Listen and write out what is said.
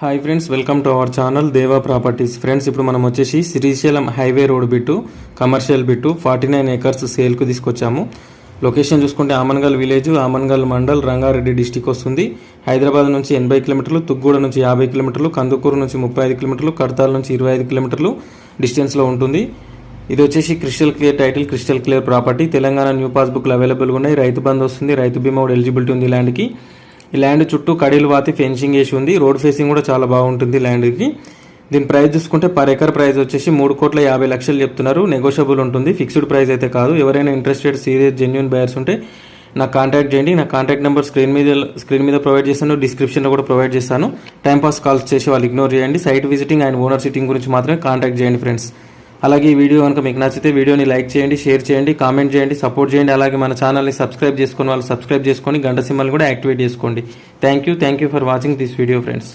Hi friends, welcome to our channel Deva properties. Friends, ఇప్పుడు మనం వచ్చేసి Srisailam highway road bit commercial bit 49 acres సేల్కు తీసుకొచ్చాము. లొకేషన్ చూసుకుంటే ఆమన్గల్ విలేజ్, ఆమన్గల్ మండల్, రంగారెడ్డి డిస్టిక్ వస్తుంది. హైదరాబాద్ నుంచి 80 కిలోమీటర్లు, తుగ్గూడ నుంచి 50 కిలోమీటర్లు, కందుకూరు నుంచి 35 కిలోమీటర్లు, కడతాల్ నుంచి 25 కిలోమీటర్లు డిస్టెన్స్లో ఉంటుంది. ఇది వచ్చేసి crystal clear title, crystal clear property. Telangana new పాస్బుక్లు అవైలబుల్గా ఉన్నాయి. రైతు బంధు వస్తుంది, రైతు బీమా కూడా ఎలిజిబిలిటీ ఉంది ల్యాండ్కి. ఈ ల్యాండ్ చుట్టూ కడీలు వాతి ఫెన్సింగ్ వేసి ఉంది. రోడ్ ఫేసింగ్ కూడా చాలా బాగుంటుంది ల్యాండ్కి. దీని ప్రైస్ చూసుకుంటే పర్ ఎకర్ ప్రైస్ వచ్చేసి 3,50,00,000 చెప్తున్నారు. నెగోషియబుల్ ఉంటుంది, ఫిక్స్డ్ ప్రైస్ అయితే కాదు. ఎవరైనా ఇంట్రెస్టెడ్ సీరియస్ జెన్యూన్ బయర్స్ ఉంటే నాకు కాంటాక్ట్ చేయండి. నా కాంటాక్ట్ నెంబర్ స్క్రీన్ మీద ప్రొవైడ్ చేస్తాను, డిస్క్రిప్షన్లో కూడా ప్రొవైడ్ చేస్తాను. టైంపాస్ కాల్స్ చేసి వాళ్ళు ఇగ్నోర్ చేయండి. Site visiting and owner sitting గురించి మాత్రమే కాంటాక్ట్ చేయండి ఫ్రెండ్స్. అలాగే ఈ వీడియో కనుక మీకు నచ్చితే వీడియోని లైక్ చేయండి, షేర్ చేయండి, కామెంట్ చేయండి, సపోర్ట్ చేయండి. అలాగే మన ఛానల్ని సబ్స్క్రైబ్ చేసుకుని వాళ్ళు సబ్స్క్రైబ్ చేసుకొని గంట సింబల్ కూడా యాక్టివేట్ చేసుకోండి. Thank you for watching this video friends.